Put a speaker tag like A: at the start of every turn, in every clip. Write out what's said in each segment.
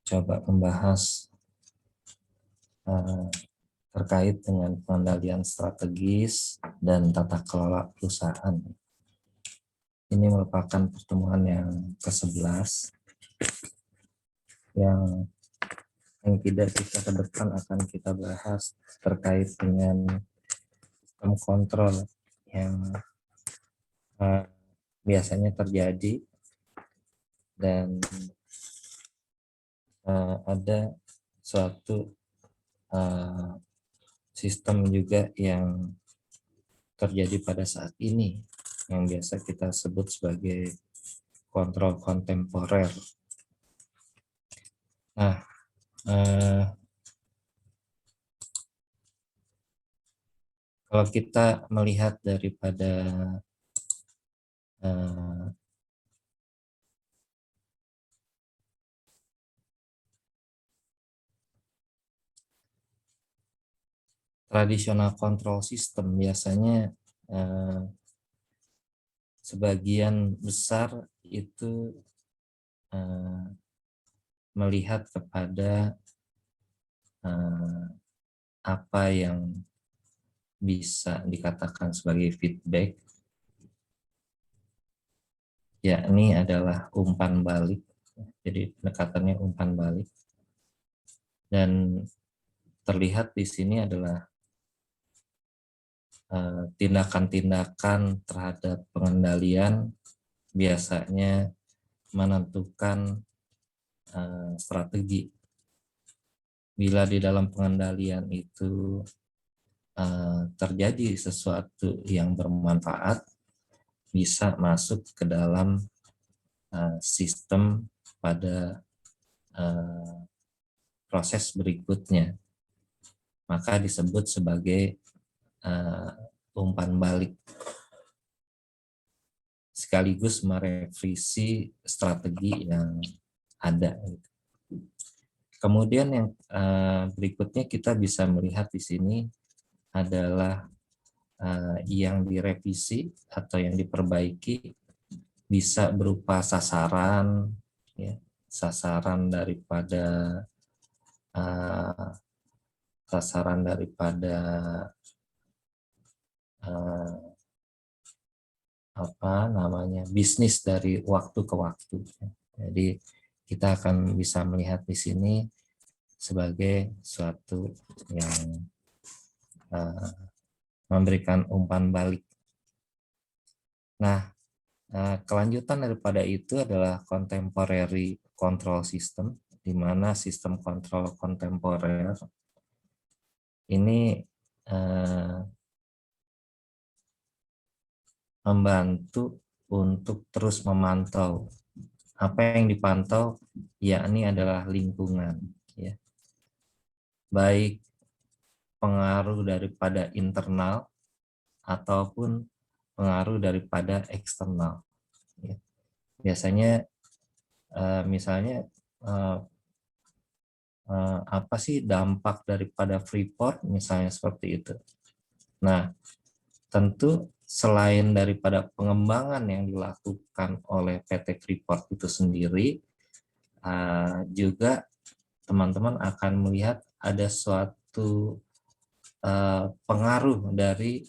A: coba membahas terkait dengan pengendalian strategis dan tata kelola perusahaan. Ini merupakan pertemuan yang ke-11 yang tidak kita ke depan akan kita bahas terkait dengan sistem kontrol yang biasanya terjadi dan ada suatu sistem juga yang terjadi pada saat ini yang biasa kita sebut sebagai kontrol kontemporer. Nah, kalau kita melihat daripada tradisional kontrol sistem, biasanya sebagian besar itu melihat kepada apa yang bisa dikatakan sebagai feedback, yakni adalah umpan balik. Jadi pendekatannya umpan balik. Dan terlihat di sini adalah tindakan-tindakan terhadap pengendalian biasanya menentukan strategi. Bila di dalam pengendalian itu terjadi sesuatu yang bermanfaat, bisa masuk ke dalam sistem pada proses berikutnya, maka disebut sebagai umpan balik, sekaligus merevisi strategi yang ada. Kemudian yang berikutnya kita bisa melihat di sini adalah yang direvisi atau yang diperbaiki bisa berupa sasaran, ya, sasaran daripada bisnis dari waktu ke waktu. Jadi kita akan bisa melihat di sini sebagai suatu yang memberikan umpan balik. Nah, kelanjutan daripada itu adalah contemporary control system, di mana sistem kontrol kontemporer ini membantu untuk terus memantau. Apa yang dipantau yakni adalah lingkungan, ya. Baik pengaruh daripada internal ataupun pengaruh daripada eksternal. Ya. Biasanya misalnya apa sih dampak daripada Freeport misalnya seperti itu. Nah, tentu selain daripada pengembangan yang dilakukan oleh PT Freeport itu sendiri, juga teman-teman akan melihat ada suatu pengaruh dari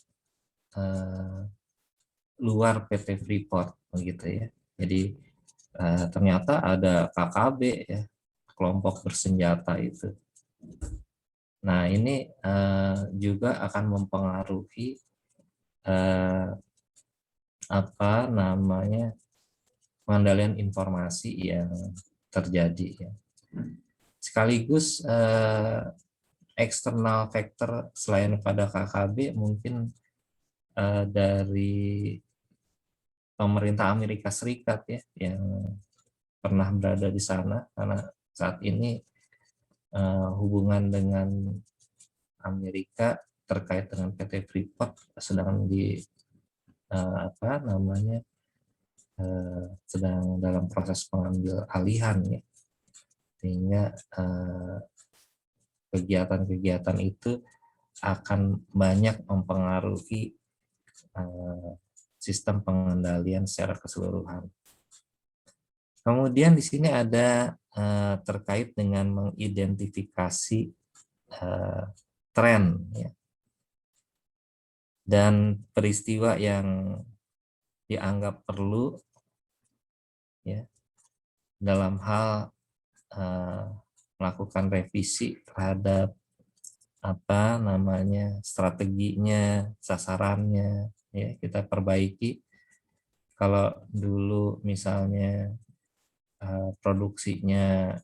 A: luar PT Freeport, begitu ya. Jadi ternyata ada KKB, ya, kelompok bersenjata itu. Nah, ini juga akan mempengaruhi pengendalian informasi yang terjadi, ya. Sekaligus eksternal factor selain pada KKB mungkin dari pemerintah Amerika Serikat, ya, yang pernah berada di sana, karena saat ini hubungan dengan Amerika terkait dengan PT Freeport sedang sedang dalam proses pengambil alihan, ya. Sehingga kegiatan-kegiatan itu akan banyak mempengaruhi sistem pengendalian secara keseluruhan. Kemudian di sini ada terkait dengan mengidentifikasi tren ya, dan peristiwa yang dianggap perlu ya dalam hal melakukan revisi terhadap apa namanya strateginya, sasarannya ya, kita perbaiki. Kalau dulu misalnya produksinya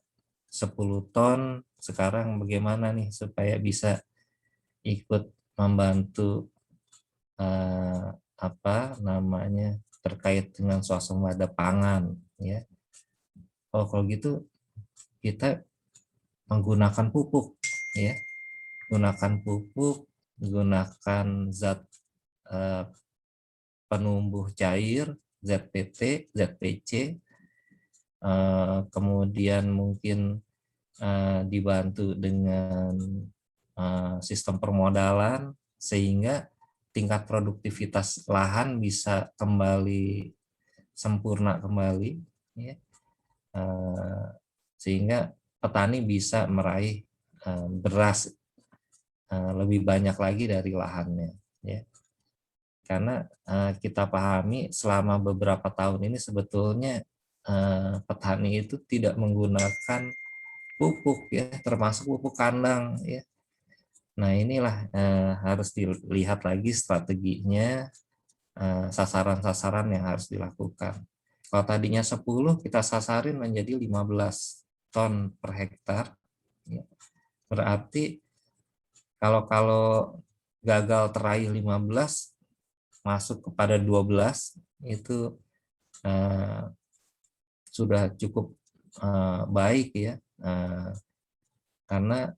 A: 10 ton, sekarang bagaimana nih supaya bisa ikut membantu apa namanya terkait dengan swasembada pangan ya. Oh, kalau gitu kita menggunakan pupuk ya, gunakan pupuk, gunakan zat penumbuh cair, ZPT, ZPC, kemudian mungkin dibantu dengan sistem permodalan sehingga tingkat produktivitas lahan bisa kembali sempurna kembali ya. Sehingga petani bisa meraih beras lebih banyak lagi dari lahannya ya. Karena kita pahami selama beberapa tahun ini sebetulnya petani itu tidak menggunakan pupuk ya, termasuk pupuk kandang ya. Nah, inilah harus dilihat lagi strateginya, sasaran-sasaran yang harus dilakukan. Kalau tadinya 10, kita sasarin menjadi 15 ton per hektar. Ya. Berarti kalau gagal teraih 15, masuk kepada 12, itu sudah cukup baik ya. Karena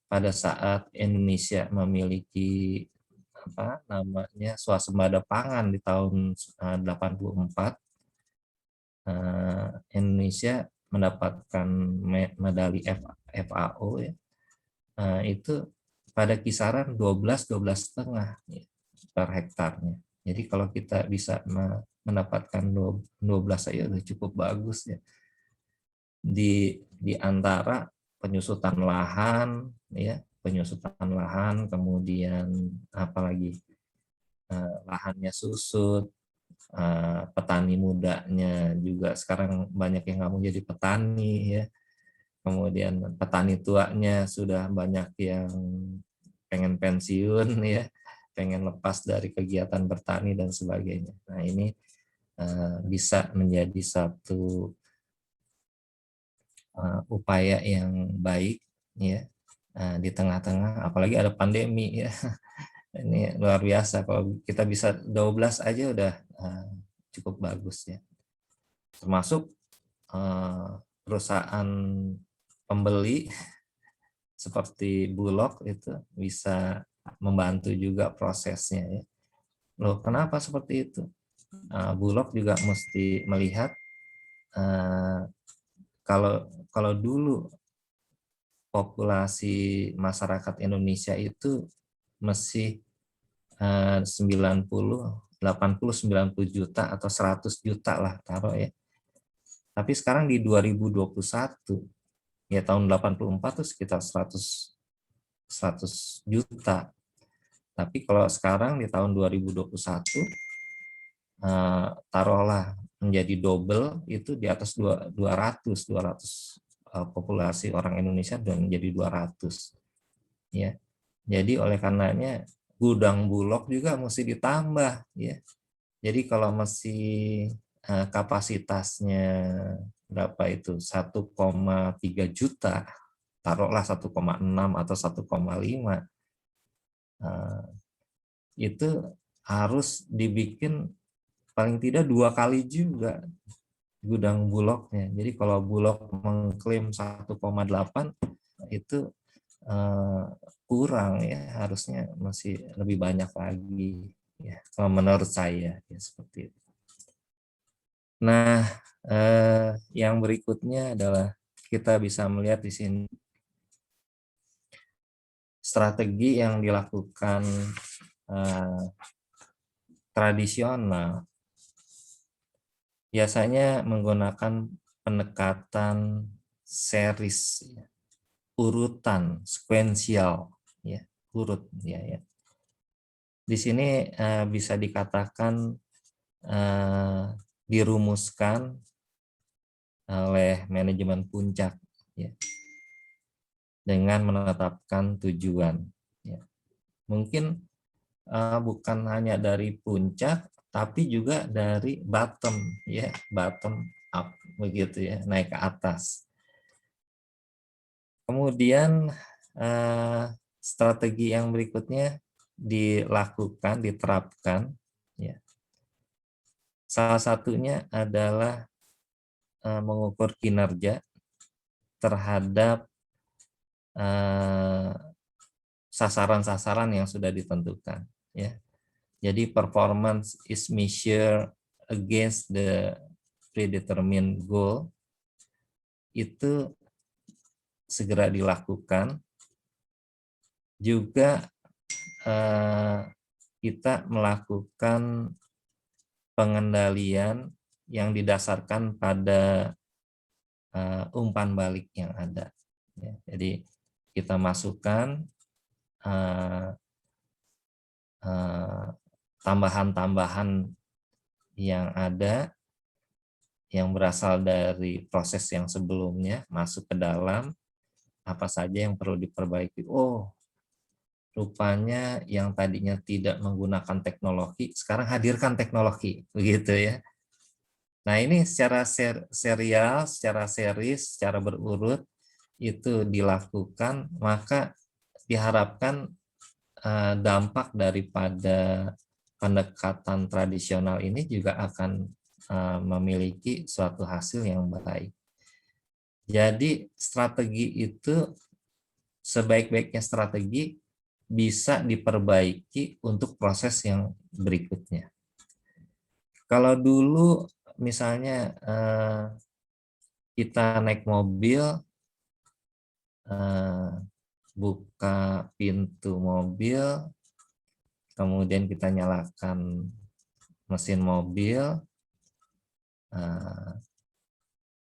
A: pada saat Indonesia memiliki apa namanya swasembada pangan di tahun 84, Indonesia mendapatkan medali FAO ya, itu pada kisaran 12-12,5 ya, per hektarnya. Jadi kalau kita bisa mendapatkan 12 saja udah cukup bagus ya. Di antara penyusutan lahan ya, penyusutan lahan, kemudian apalagi lahannya susut, petani mudanya juga sekarang banyak yang nggak mau jadi petani ya, kemudian petani tuanya sudah banyak yang pengen pensiun ya, pengen lepas dari kegiatan bertani dan sebagainya. Nah, ini bisa menjadi satu upaya yang baik ya di tengah-tengah, apalagi ada pandemi ya. Ini luar biasa, kalau kita bisa 12 aja udah cukup bagus ya. Termasuk perusahaan pembeli seperti Bulog itu bisa membantu juga prosesnya ya. Loh, kenapa seperti itu? Bulog juga mesti melihat kalau dulu populasi masyarakat Indonesia itu masih 90, 80, 90 juta atau 100 juta lah taruh ya. Tapi sekarang di 2021 ya, tahun 84 itu sekitar 100 juta. Tapi kalau sekarang di tahun 2021 taruhlah menjadi double, itu di atas 200 populasi orang Indonesia dan menjadi 200 ya. Jadi oleh karenanya gudang Bulog juga mesti ditambah ya. Jadi kalau masih kapasitasnya berapa itu 1,3 juta, taruhlah 1,6 atau 1,5, itu harus dibikin paling tidak 2 kali juga gudang Bulognya. Jadi kalau Bulog mengklaim 1,8 itu kurang ya, harusnya masih lebih banyak lagi ya, kalau menurut saya ya, seperti itu. Nah, yang berikutnya adalah kita bisa melihat di sini strategi yang dilakukan tradisional biasanya menggunakan pendekatan series, ya, urutan, sekuensial, ya, urut, ya. Di sini bisa dikatakan dirumuskan oleh manajemen puncak, ya, dengan menetapkan tujuan. Ya. Mungkin bukan hanya dari puncak, tapi juga dari bottom, ya, bottom up, begitu ya, naik ke atas. Kemudian strategi yang berikutnya dilakukan, diterapkan, ya. Salah satunya adalah mengukur kinerja terhadap sasaran-sasaran yang sudah ditentukan, ya. Jadi performance is measured against the predetermined goal, itu segera dilakukan. Juga kita melakukan pengendalian yang didasarkan pada umpan balik yang ada. Ya, jadi kita masukkan tambahan-tambahan yang ada yang berasal dari proses yang sebelumnya masuk ke dalam, apa saja yang perlu diperbaiki. Oh, rupanya yang tadinya tidak menggunakan teknologi, sekarang hadirkan teknologi, begitu ya. Nah, ini secara serial, secara series, secara berurut itu dilakukan, maka diharapkan dampak daripada pendekatan tradisional ini juga akan memiliki suatu hasil yang baik. Jadi strategi itu, sebaik-baiknya strategi bisa diperbaiki untuk proses yang berikutnya. Kalau dulu misalnya kita naik mobil, buka pintu mobil, kemudian kita nyalakan mesin mobil,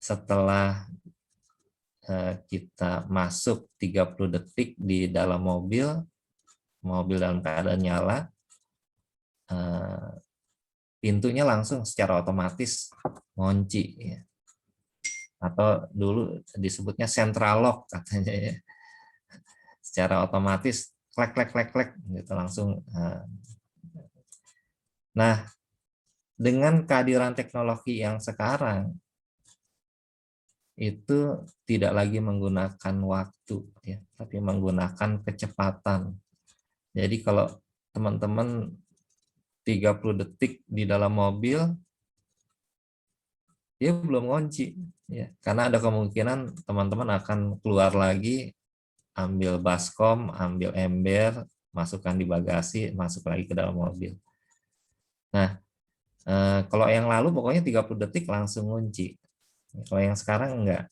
A: setelah kita masuk 30 detik di dalam mobil dalam keadaan nyala, pintunya langsung secara otomatis ngunci, ya. Atau dulu disebutnya central lock katanya, ya. Secara otomatis klek klek klek klek gitu langsung. Nah, dengan kehadiran teknologi yang sekarang itu tidak lagi menggunakan waktu, ya, tapi menggunakan kecepatan. Jadi kalau teman-teman 30 detik di dalam mobil, dia belum ngunci, ya, karena ada kemungkinan teman-teman akan keluar lagi, ambil baskom, ambil ember, masukkan di bagasi, masuk lagi ke dalam mobil. Nah, kalau yang lalu pokoknya 30 detik langsung ngunci. Kalau yang sekarang enggak.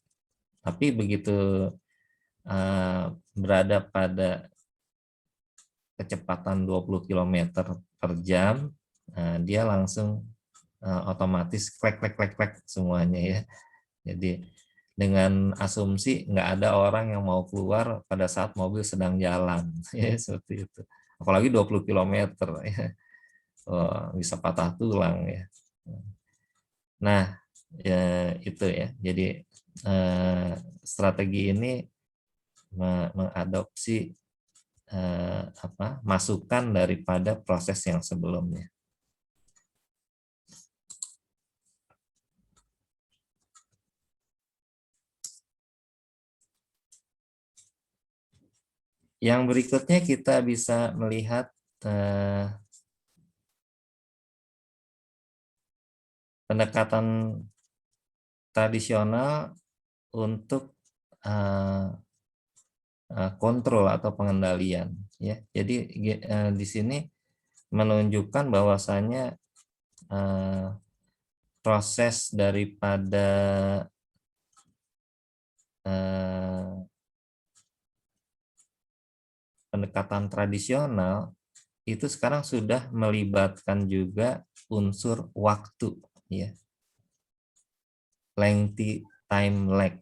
A: Tapi begitu berada pada kecepatan 20 km per jam, dia langsung otomatis klek klek klek klek semuanya, ya. Jadi dengan asumsi nggak ada orang yang mau keluar pada saat mobil sedang jalan, ya, seperti itu. Apalagi 20 km, ya. Oh, bisa patah tulang, ya. Nah, ya, itu ya. Jadi strategi ini mengadopsi masukan daripada proses yang sebelumnya. Yang berikutnya kita bisa melihat pendekatan tradisional untuk kontrol atau pengendalian, ya. Jadi di sini menunjukkan bahwasanya proses daripada pendekatan tradisional itu sekarang sudah melibatkan juga unsur waktu, ya. Lengthy time lag,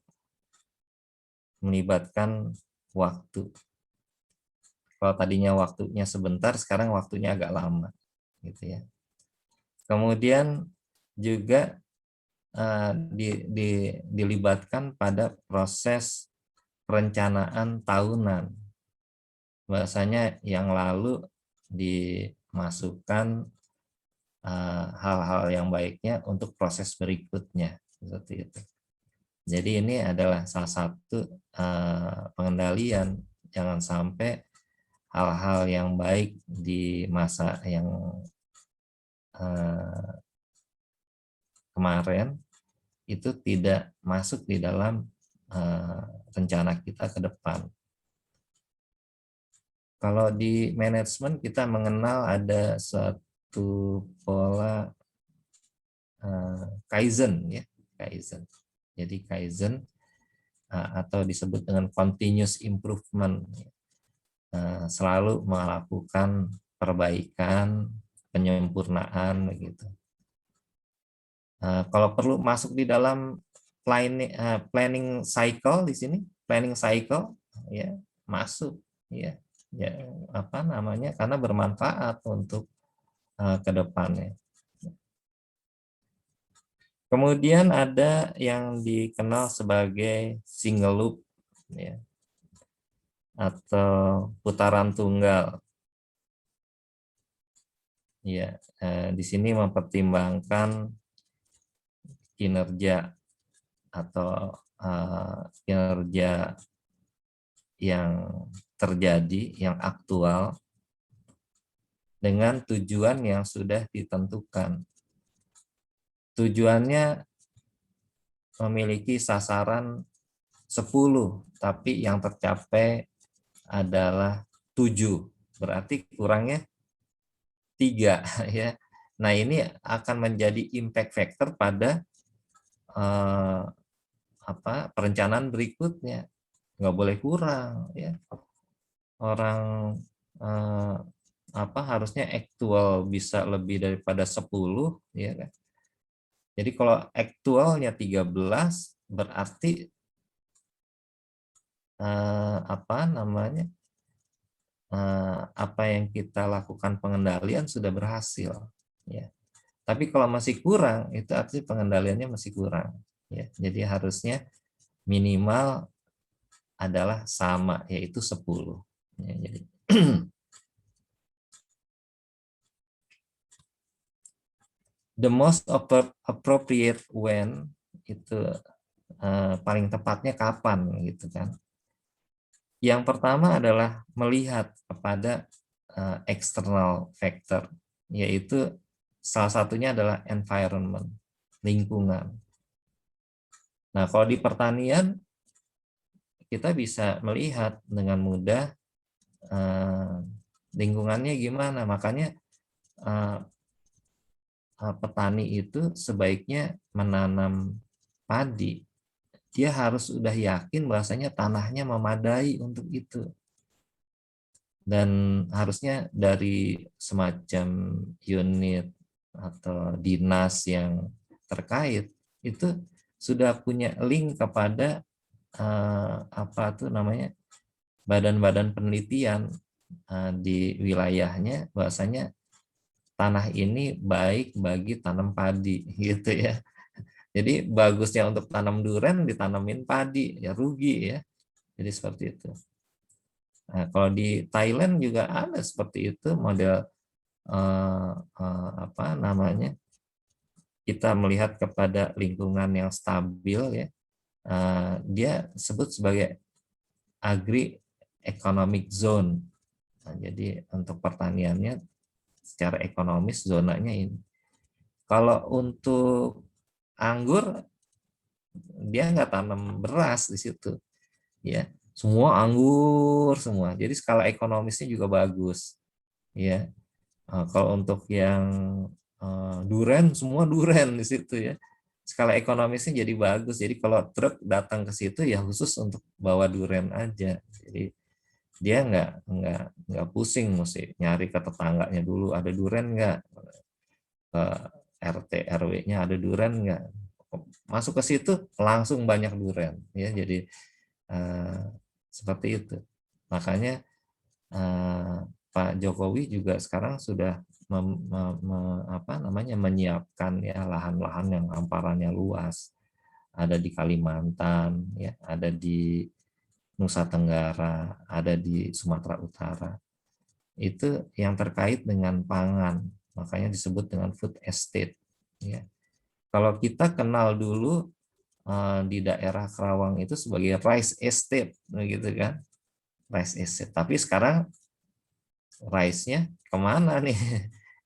A: melibatkan waktu. Kalau tadinya waktunya sebentar, sekarang waktunya agak lama, gitu ya. Kemudian juga dilibatkan pada proses perencanaan tahunan. Bahasanya yang lalu dimasukkan hal-hal yang baiknya untuk proses berikutnya, seperti itu. Jadi ini adalah salah satu pengendalian, jangan sampai hal-hal yang baik di masa yang kemarin itu tidak masuk di dalam rencana kita ke depan. Kalau di manajemen kita mengenal ada suatu pola Kaizen, ya, Kaizen. Jadi Kaizen atau disebut dengan continuous improvement, selalu melakukan perbaikan, penyempurnaan, begitu. Kalau perlu masuk di dalam planning cycle di sini, planning cycle, ya masuk, ya, apa namanya, karena bermanfaat untuk ke depannya. Kemudian ada yang dikenal sebagai single loop, ya, atau putaran tunggal. Ya, di sini mempertimbangkan kinerja atau kinerja yang terjadi, yang aktual, dengan tujuan yang sudah ditentukan. Tujuannya memiliki sasaran 10, tapi yang tercapai adalah 7. Berarti kurangnya 3, ya. Nah, ini akan menjadi impact factor pada perencanaan berikutnya. Nggak boleh kurang, ya. Orang harusnya aktual bisa lebih daripada 10, ya kan. Jadi kalau aktualnya 13 berarti apa yang kita lakukan pengendalian sudah berhasil, ya. Tapi kalau masih kurang, itu artinya pengendaliannya masih kurang, ya. Jadi harusnya minimal adalah sama, yaitu 10. Ya, jadi the most appropriate when itu paling tepatnya kapan, gitu kan. Yang pertama adalah melihat kepada external factor, yaitu salah satunya adalah environment, lingkungan. Nah, kalau di pertanian kita bisa melihat dengan mudah lingkungannya gimana. Makanya petani itu sebaiknya menanam padi, dia harus sudah yakin bahwasanya tanahnya memadai untuk itu. Dan harusnya dari semacam unit atau dinas yang terkait itu sudah punya link kepada badan-badan penelitian di wilayahnya, bahwasanya tanah ini baik bagi tanam padi, gitu ya. Jadi bagusnya untuk tanam duren ditanamin padi, ya rugi, ya. Jadi seperti itu. Nah, kalau di Thailand juga ada seperti itu model kita melihat kepada lingkungan yang stabil, ya. Dia sebut sebagai agri-economic zone. Nah, jadi untuk pertaniannya secara ekonomis zonanya ini. Kalau untuk anggur, dia nggak tanam beras di situ, ya. Semua anggur semua. Jadi skala ekonomisnya juga bagus, ya. Kalau untuk yang duren, semua duren di situ, ya. Skala ekonomisnya jadi bagus. Jadi kalau truk datang ke situ ya khusus untuk bawa duren aja. Jadi dia nggak pusing mesti nyari ke tetangganya dulu, ada duren nggak, ke RT RW-nya ada duren nggak. masuk ke situ langsung banyak durian ya. Jadi seperti itu. Makanya Pak Jokowi juga sekarang sudah menyiapkan ya lahan-lahan yang hamparannya luas, ada di Kalimantan ya, ada di Nusa Tenggara, ada di Sumatera Utara. Itu yang terkait dengan pangan, makanya disebut dengan food estate ya. Kalau kita kenal dulu di daerah Kerawang itu sebagai rice estate gitu kan, rice estate. Tapi sekarang rice-nya kemana nih?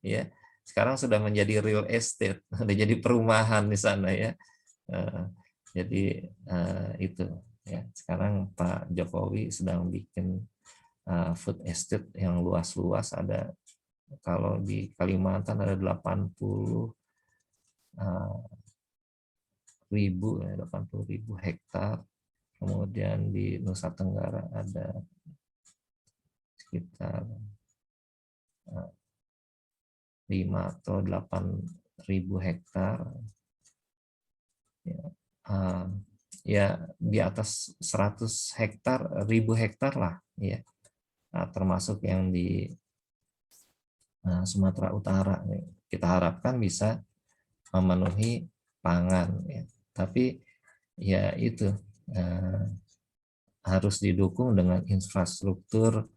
A: Ya, sekarang sudah menjadi real estate, sudah jadi perumahan di sana ya. Jadi itu ya. Sekarang Pak Jokowi sedang bikin food estate yang luas-luas. Ada, kalau di Kalimantan ada 80.000 hektar. Kemudian di Nusa Tenggara ada sekitar 5 atau 8.000 hektar. Ya, di atas 100 hektar, 1.000 hektar lah ya. Termasuk yang di Sumatera Utara. Kita harapkan bisa memenuhi pangan ya. Tapi ya itu harus didukung dengan infrastruktur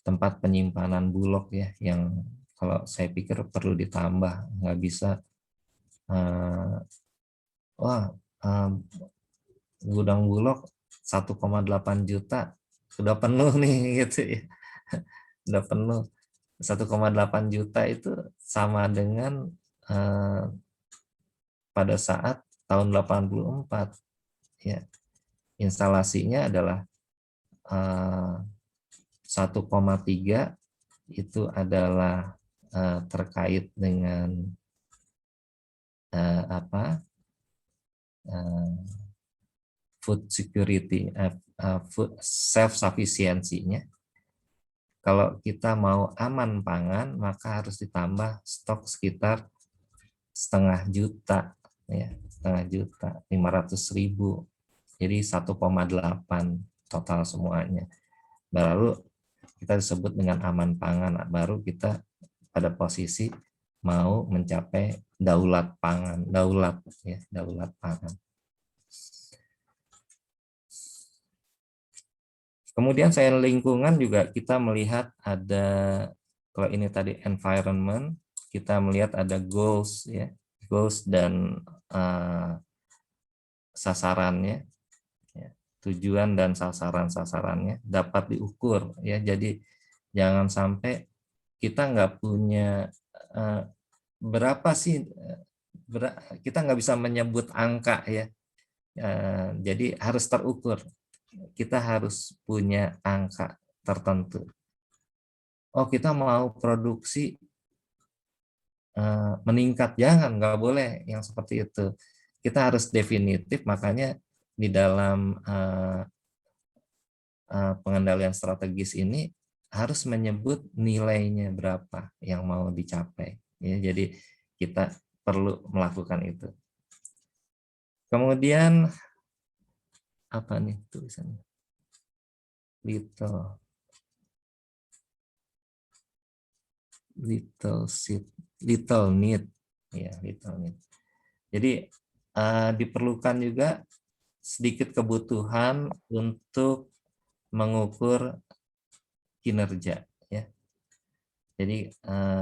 A: tempat penyimpanan bulog ya, yang kalau saya pikir perlu ditambah. Nggak bisa gudang bulog 1,8 juta sudah penuh nih gitu ya. Sudah penuh. 1,8 juta itu sama dengan pada saat tahun 84 ya. Instalasinya adalah 1,3 itu adalah terkait dengan food security, food self sufficiency-nya. Kalau kita mau aman pangan, maka harus ditambah stok sekitar 0,5 juta ya, 0,5 juta, 500.000. Jadi 1,8 total semuanya. Baru kita disebut dengan aman pangan, baru kita pada posisi mau mencapai daulat pangan, daulat pangan. Kemudian selain lingkungan juga kita melihat ada, kalau ini tadi environment, kita melihat ada goals ya, goals dan sasarannya, ya, tujuan dan sasarannya dapat diukur ya. Jadi jangan sampai kita nggak punya berapa sih, kita nggak bisa menyebut angka ya. Jadi harus terukur. Kita harus punya angka tertentu. Oh, kita mau produksi meningkat, nggak boleh yang seperti itu. Kita harus definitif, makanya di dalam pengendalian strategis ini harus menyebut nilainya berapa yang mau dicapai. Ya, jadi kita perlu melakukan itu. Kemudian apa nih tulisannya? Little need ya, little need. Jadi diperlukan juga sedikit kebutuhan untuk mengukur kinerja ya. Jadi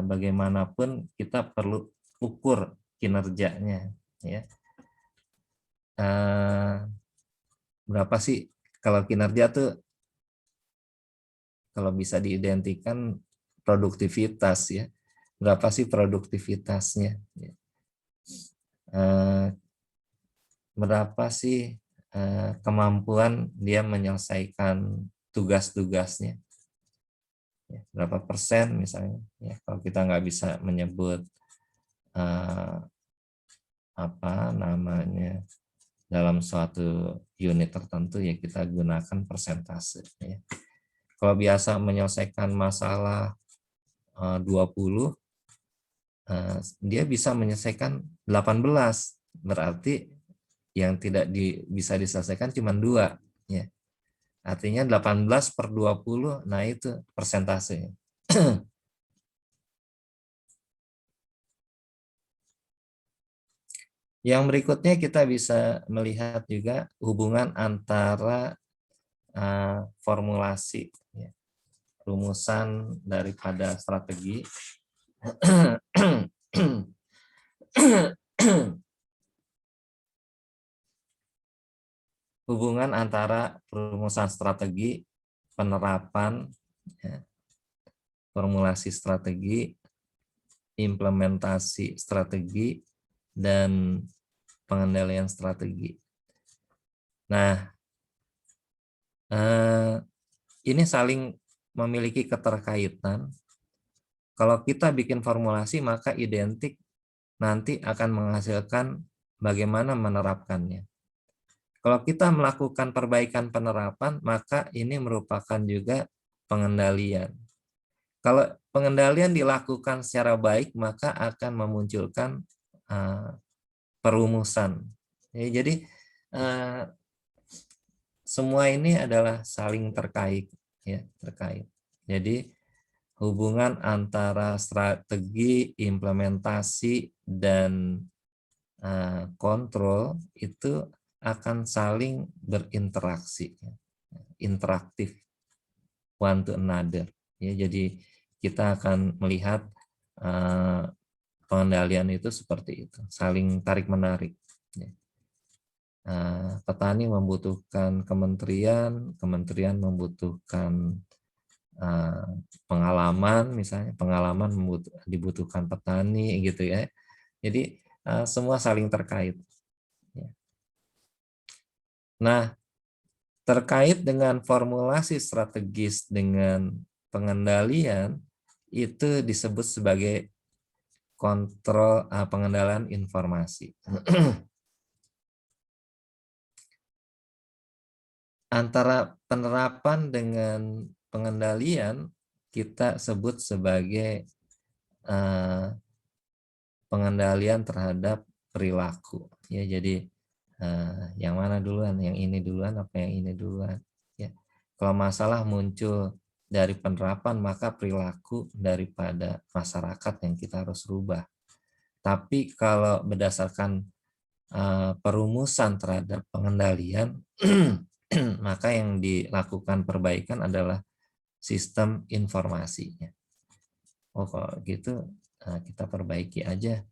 A: bagaimanapun kita perlu ukur kinerjanya ya. Berapa sih kalau kinerja tuh, kalau bisa diidentikan produktivitas ya, berapa sih produktivitasnya ya. Berapa sih kemampuan dia menyelesaikan tugas-tugasnya ya, berapa persen misalnya ya. Kalau kita nggak bisa menyebut dalam suatu unit tertentu ya, kita gunakan persentase ya. Kalau biasa menyelesaikan masalah 20, dia bisa menyelesaikan 18, berarti yang tidak bisa diselesaikan cuma 2 ya. Artinya 18/20, nah itu persentasenya. Yang berikutnya kita bisa melihat juga hubungan antara formulasi, ya, rumusan daripada strategi hubungan antara perumusan strategi, penerapan, ya, formulasi strategi, implementasi strategi, dan pengendalian strategi. Nah, ini saling memiliki keterkaitan. Kalau kita bikin formulasi, maka identik nanti akan menghasilkan bagaimana menerapkannya. Kalau kita melakukan perbaikan penerapan, maka ini merupakan juga pengendalian. Kalau pengendalian dilakukan secara baik, maka akan memunculkan perumusan. Jadi semua ini adalah saling terkait, ya, terkait. Jadi hubungan antara strategi, implementasi, dan kontrol itu akan saling berinteraksi, interaktif, one to another. Ya, jadi kita akan melihat pengendalian itu seperti itu, saling tarik menarik. Ya. Petani membutuhkan kementerian, kementerian membutuhkan pengalaman, misalnya pengalaman dibutuhkan petani, gitu ya. Jadi semua saling terkait. Nah, terkait dengan formulasi strategis dengan pengendalian, itu disebut sebagai kontrol pengendalian informasi. Antara penerapan dengan pengendalian kita sebut sebagai pengendalian terhadap perilaku. Ya, jadi yang mana duluan, yang ini duluan apa yang ini duluan, ya. Kalau masalah muncul dari penerapan, maka perilaku daripada masyarakat yang kita harus rubah. Tapi kalau berdasarkan perumusan terhadap pengendalian, maka yang dilakukan perbaikan adalah sistem informasinya. Oh, kalau gitu kita perbaiki aja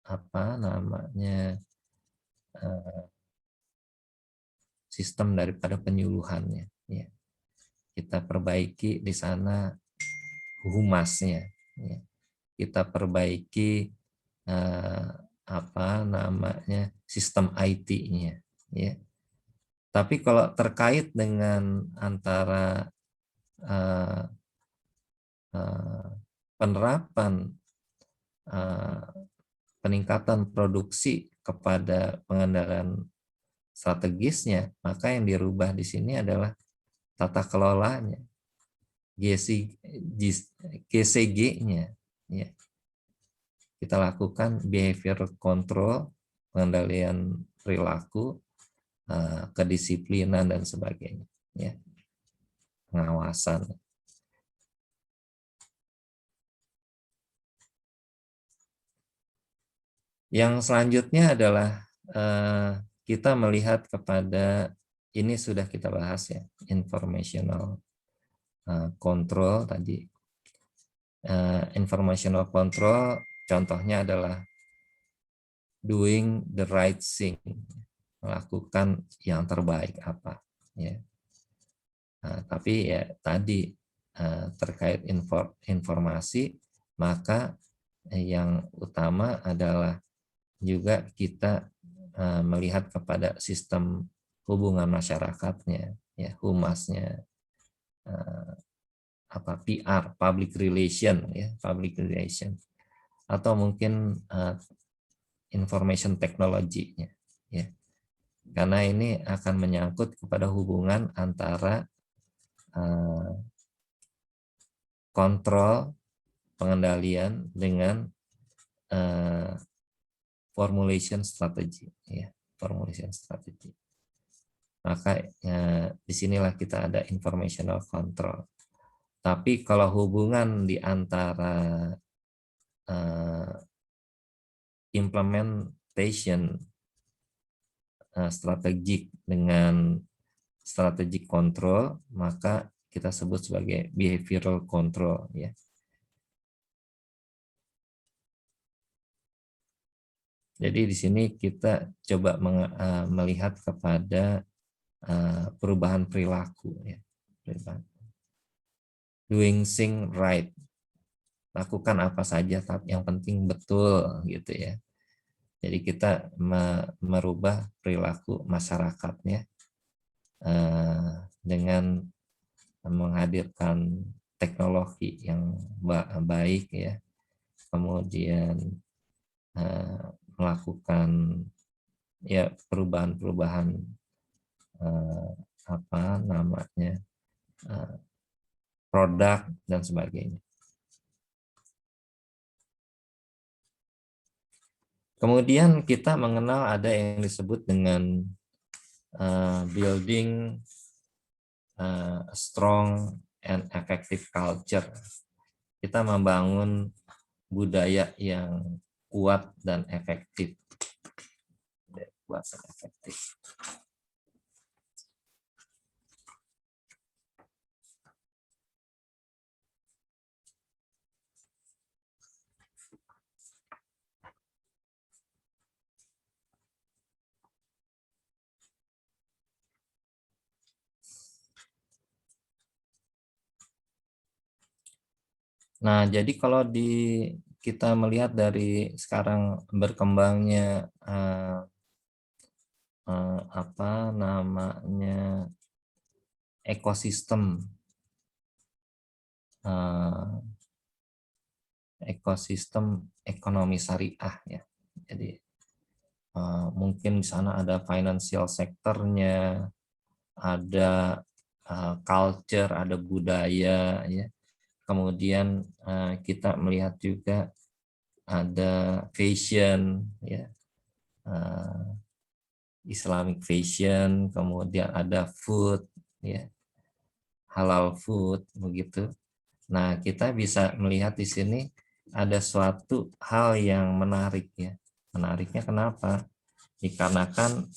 A: apa namanya sistem daripada penyuluhannya, ya. Kita perbaiki di sana humasnya, ya. Kita perbaiki apa namanya sistem IT-nya, ya. Tapi kalau terkait dengan antara penerapan peningkatan produksi kepada pengendalian strategisnya, maka yang dirubah di sini adalah tata kelolanya, GCG-nya. Ya. Kita lakukan behavior control, pengendalian perilaku, kedisiplinan dan sebagainya. Ya. Pengawasan. Yang selanjutnya adalah kita melihat kepada, ini sudah kita bahas ya, informational control tadi. Informational control contohnya adalah doing the right thing, melakukan yang terbaik apa, ya. Tapi ya tadi terkait informasi, maka yang utama adalah juga kita melihat kepada sistem hubungan masyarakatnya, ya, humasnya, apa PR, public relation, ya, public relation, atau mungkin information technology-nya, ya. Karena ini akan menyangkut kepada hubungan antara kontrol pengendalian dengan formulation strategy, ya, formulation strategy. Maka disinilah kita ada informational control. Tapi kalau hubungan di antara implementation strategik dengan strategic control, maka kita sebut sebagai behavioral control, ya. Jadi di sini kita coba melihat kepada perubahan perilaku, ya. Doing thing right, lakukan apa saja tapi yang penting betul, gitu ya. Jadi kita merubah perilaku masyarakatnya dengan menghadirkan teknologi yang baik, ya, kemudian melakukan ya perubahan-perubahan apa namanya produk dan sebagainya. Kemudian kita mengenal ada yang disebut dengan building a strong and effective culture. Kita membangun budaya yang kuat dan efektif. Kuat dan efektif. Nah, jadi kalau kita melihat dari sekarang berkembangnya apa namanya ekosistem ekonomi syariah, ya. Jadi mungkin di sana ada financial sektornya, ada culture, ada budaya, ya. Kemudian kita melihat juga ada fashion, ya, Islamic fashion, kemudian ada food, ya, halal food, begitu. Nah, kita bisa melihat di sini ada suatu hal yang menarik, ya. Menariknya kenapa? Dikarenakan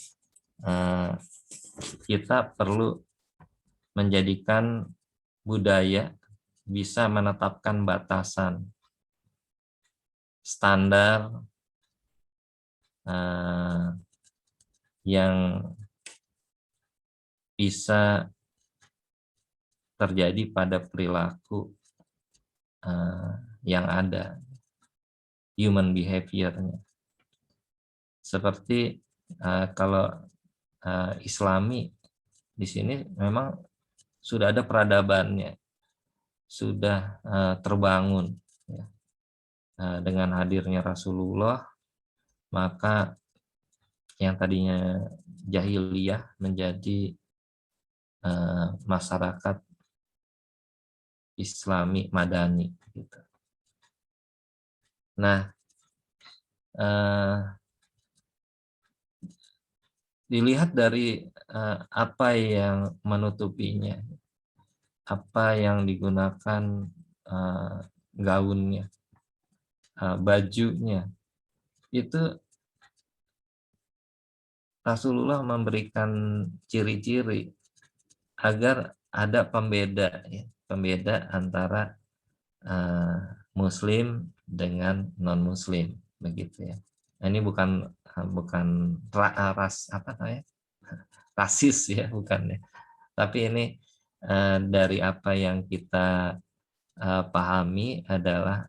A: kita perlu menjadikan budaya bisa menetapkan batasan standar yang bisa terjadi pada perilaku yang ada, human behavior-nya. Seperti kalau Islami di sini memang sudah ada peradabannya, sudah terbangun, ya. Dengan hadirnya Rasulullah, maka yang tadinya jahiliyah menjadi masyarakat Islami Madani, gitu. Nah, dilihat dari apa yang menutupinya, apa yang digunakan gaunnya, bajunya, itu Rasulullah memberikan ciri-ciri agar ada pembeda, ya, pembeda antara Muslim dengan non Muslim, begitu, ya. Ini bukan ras apa namanya, rasis, ya, bukan, ya. Tapi ini dari apa yang kita pahami adalah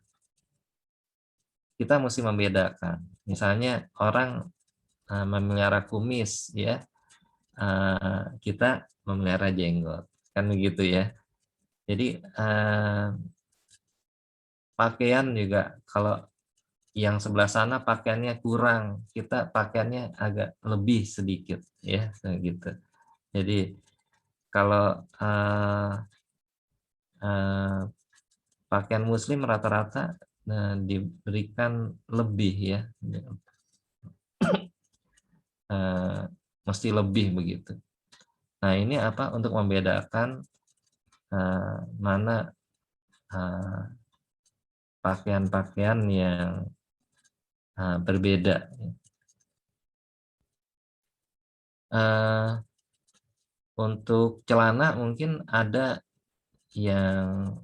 A: kita mesti membedakan. Misalnya orang memelihara kumis, ya, kita memelihara jenggot, kan begitu, ya. Jadi pakaian juga, kalau yang sebelah sana pakaiannya kurang, kita pakaiannya agak lebih sedikit, ya, gitu. Jadi kalau pakaian Muslim rata-rata diberikan lebih, ya, mesti lebih begitu. Nah ini apa untuk membedakan mana pakaian-pakaian yang berbeda. Untuk celana mungkin ada yang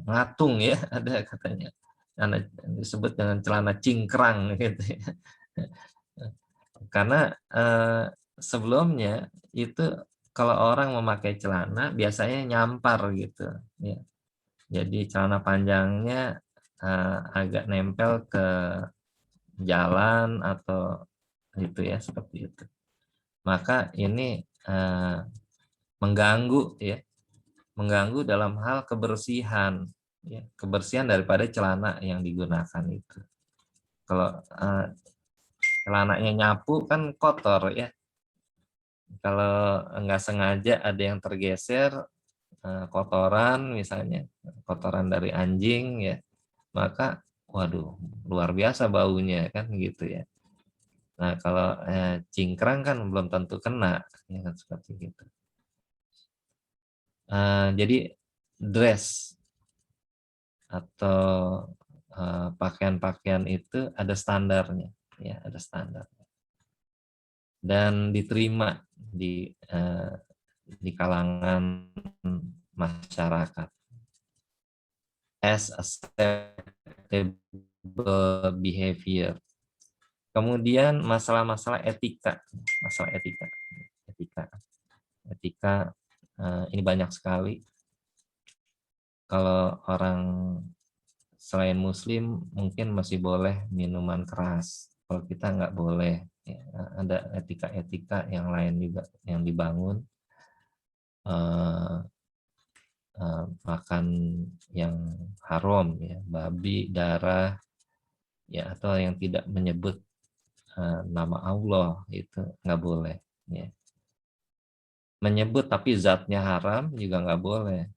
A: ngatung ya, ada katanya, karena disebut dengan celana cingkrang gitu ya. Karena sebelumnya itu kalau orang memakai celana biasanya nyampar gitu ya. Jadi celana panjangnya agak nempel ke jalan atau gitu ya, seperti itu. Maka ini mengganggu ya, mengganggu dalam hal kebersihan ya, kebersihan daripada celana yang digunakan itu. Kalau celananya nyapu kan kotor ya. Kalau nggak sengaja ada yang tergeser kotoran, misalnya kotoran dari anjing ya, maka waduh luar biasa baunya kan gitu ya. Nah kalau cingkrang kan belum tentu kena ya kan, seperti itu. Jadi dress atau pakaian-pakaian itu ada standarnya ya, ada standar dan diterima di kalangan masyarakat as acceptable behavior. Kemudian masalah-masalah etika, masalah etika ini banyak sekali. Kalau orang selain Muslim mungkin masih boleh minuman keras, kalau kita nggak boleh. Ya, ada etika-etika yang lain juga yang dibangun. Makan yang haram ya, babi, darah ya, atau yang tidak menyebut nama Allah itu nggak boleh ya. Menyebut tapi zatnya haram juga nggak boleh.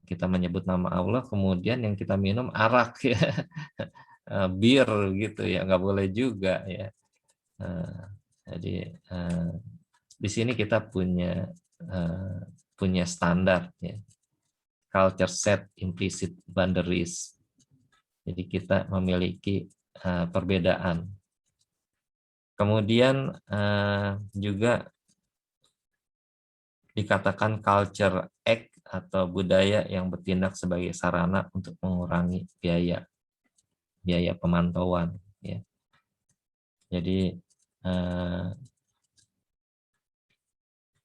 A: Kita menyebut nama Allah kemudian yang kita minum arak ya, bir gitu ya, nggak boleh juga ya. Jadi di sini kita punya standar ya, culture set implicit boundaries. Jadi kita memiliki perbedaan. Kemudian juga dikatakan culture act atau budaya yang bertindak sebagai sarana untuk mengurangi biaya pemantauan. Ya. Jadi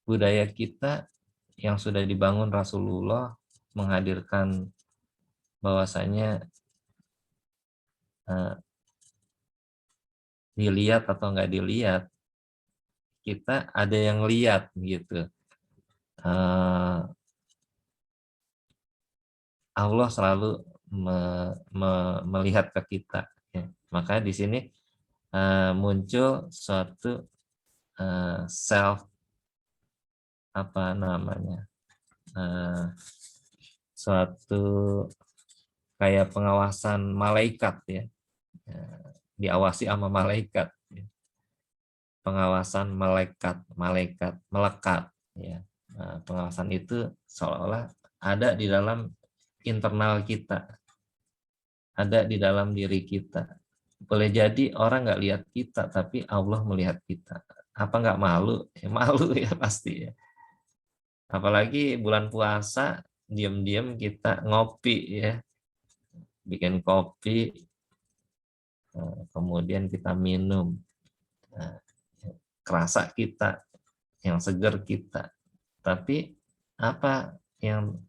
A: budaya kita yang sudah dibangun Rasulullah menghadirkan bahwasanya dilihat atau nggak dilihat, kita ada yang lihat gitu. Allah selalu melihat ke kita. Ya. Maka di sini muncul suatu self suatu kayak pengawasan malaikat ya, diawasi sama malaikat. Ya. Pengawasan malaikat melekat ya. Pengawasan itu seolah-olah ada di dalam internal kita, ada di dalam diri kita. Boleh jadi orang nggak lihat kita, tapi Allah melihat kita. Apa nggak malu? Ya, malu ya pasti ya. Apalagi bulan puasa, diam-diam kita ngopi ya, bikin kopi, kemudian kita minum, kerasa kita, yang seger kita. Tapi apa yang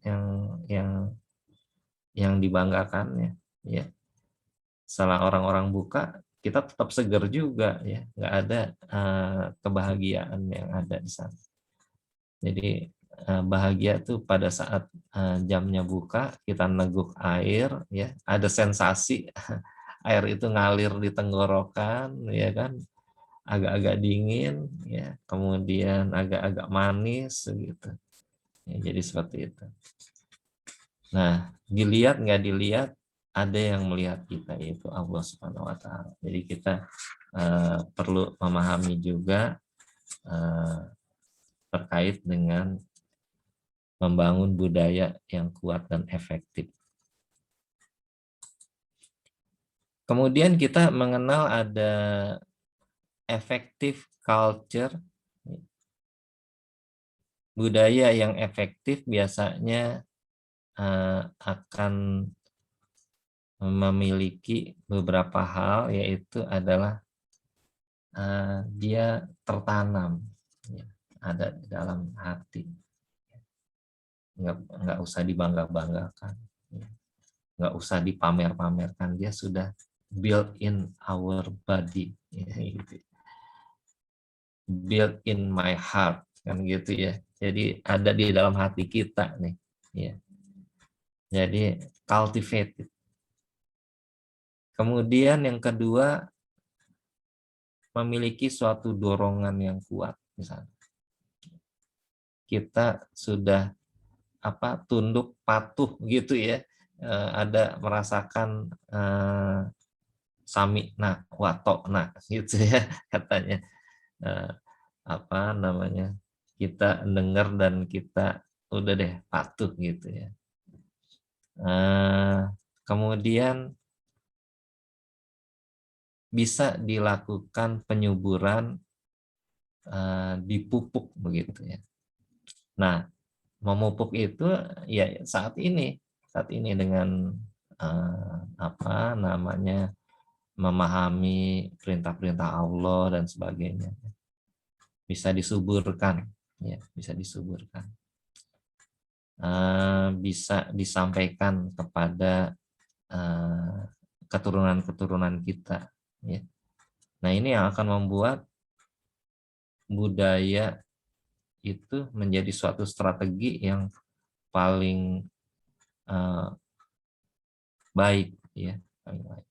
A: dibanggakannya ya, setelah orang-orang buka kita tetap seger juga ya, nggak ada kebahagiaan yang ada di sana. Jadi bahagia tuh pada saat jamnya buka, kita neguk air ya, ada sensasi air itu ngalir di tenggorokan ya kan, agak-agak dingin ya, kemudian agak-agak manis gitu ya, jadi seperti itu. Nah, dilihat nggak dilihat ada yang melihat kita, yaitu Allah Subhanahu wa taala. Jadi kita perlu memahami juga terkait dengan membangun budaya yang kuat dan efektif. Kemudian kita mengenal ada effective culture. Budaya yang efektif biasanya akan memiliki beberapa hal, yaitu adalah dia tertanam, ya, ada di dalam hati, nggak usah dibangga-banggakan, ya, nggak usah dipamer-pamerkan, dia sudah built in our body, ya, gitu. Built in my heart, kan gitu ya. Jadi ada di dalam hati kita nih, ya. Jadi cultivated. Kemudian yang kedua, memiliki suatu dorongan yang kuat, misalnya kita sudah tunduk patuh gitu ya, ada merasakan sami nah wato nah gitu ya katanya, kita dengar dan kita udah deh patuh gitu ya. Kemudian bisa dilakukan penyuburan di pupuk begitu ya. Nah, memupuk itu ya saat ini dengan memahami perintah-perintah Allah dan sebagainya, bisa disuburkan, ya, bisa disuburkan, bisa disampaikan kepada keturunan-keturunan kita, ya. Nah, ini yang akan membuat budaya itu menjadi suatu strategi yang paling baik, ya, paling baik.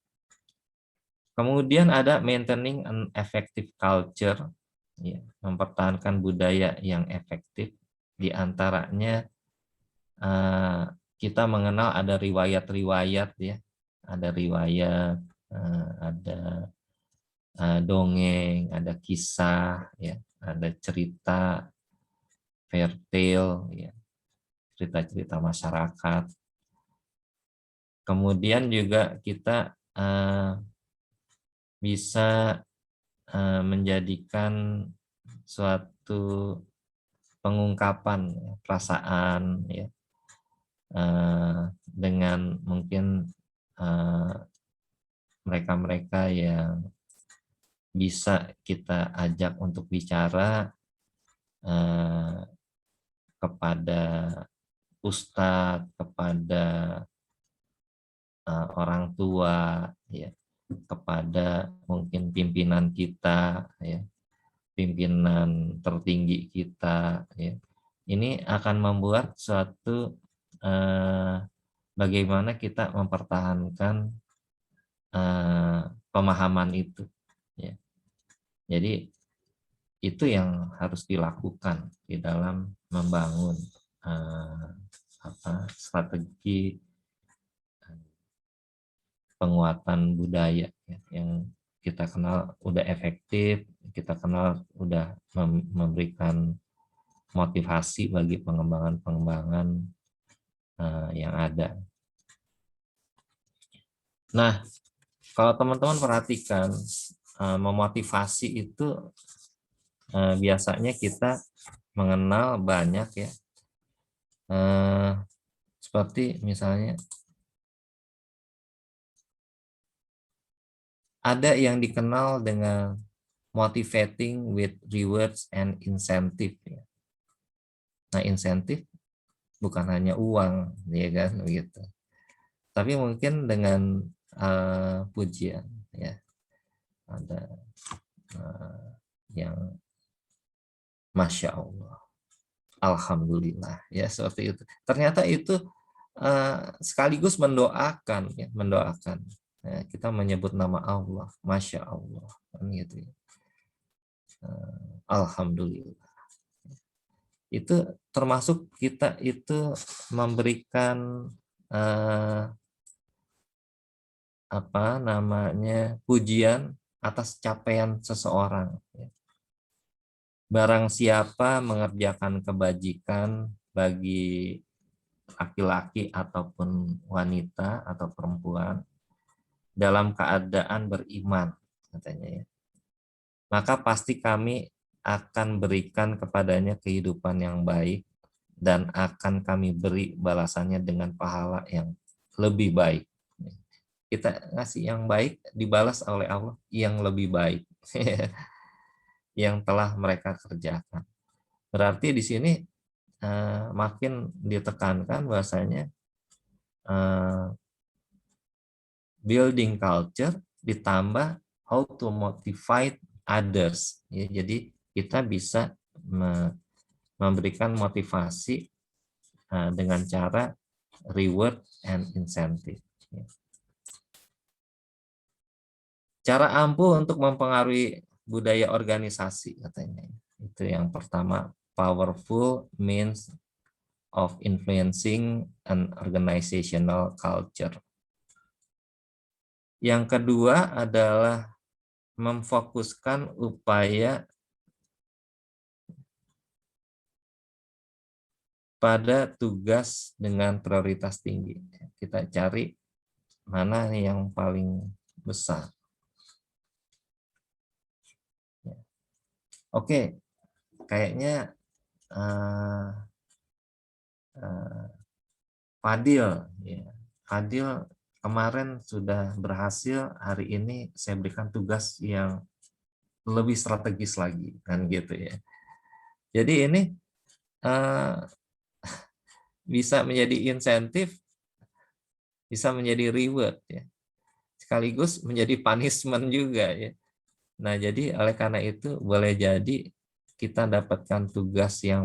A: Kemudian ada maintaining an effective culture, ya, mempertahankan budaya yang efektif. Di antaranya kita mengenal ada riwayat-riwayat, ya, ada riwayat, ada dongeng, ada kisah, ya, ada cerita, fairy tale, ya, cerita-cerita masyarakat. Kemudian juga kita bisa menjadikan suatu pengungkapan perasaan, ya, dengan mungkin mereka-mereka yang bisa kita ajak untuk bicara kepada ustadz, kepada orang tua, ya, kepada mungkin pimpinan kita, ya, pimpinan tertinggi kita, ya. Ini akan membuat suatu bagaimana kita mempertahankan pemahaman itu, ya. Jadi itu yang harus dilakukan di dalam membangun strategi penguatan budaya, ya, yang kita kenal udah efektif, kita kenal udah memberikan motivasi bagi pengembangan-pengembangan yang ada. Nah, kalau teman-teman perhatikan, memotivasi itu biasanya kita mengenal banyak, ya, seperti misalnya ada yang dikenal dengan motivating with rewards and incentive, ya. Nah, insentif bukan hanya uang, ya kan, begitu. Tapi mungkin dengan pujian, ya, ada yang Masya Allah, Alhamdulillah, ya, seperti itu. Ternyata itu sekaligus mendoakan, ya, mendoakan. Ya, kita menyebut nama Allah, Masya Allah, kan gitu ya. Alhamdulillah. Itu termasuk kita itu memberikan pujian atas capaian seseorang. Barang siapa mengerjakan kebajikan bagi laki-laki ataupun wanita atau perempuan dalam keadaan beriman, katanya ya, maka pasti kami akan berikan kepadanya kehidupan yang baik dan akan kami beri balasannya dengan pahala yang lebih baik. Kita ngasih yang baik, dibalas oleh Allah yang lebih baik yang telah mereka kerjakan. Berarti di sini makin ditekankan bahwasanya building culture ditambah how to motivate others. Ya, jadi kita bisa memberikan motivasi dengan cara reward and incentive. Ya. Cara ampuh untuk mempengaruhi budaya organisasi, katanya. Itu yang pertama, powerful means of influencing an organizational culture. Yang kedua adalah memfokuskan upaya pada tugas dengan prioritas tinggi. Kita cari mana yang paling besar. Oke, kayaknya Fadil, ya. Fadil kemarin sudah berhasil, hari ini saya berikan tugas yang lebih strategis lagi, kan gitu ya. Jadi ini bisa menjadi insentif, bisa menjadi reward ya, sekaligus menjadi punishment juga ya. Nah jadi oleh karena itu boleh jadi kita dapatkan tugas yang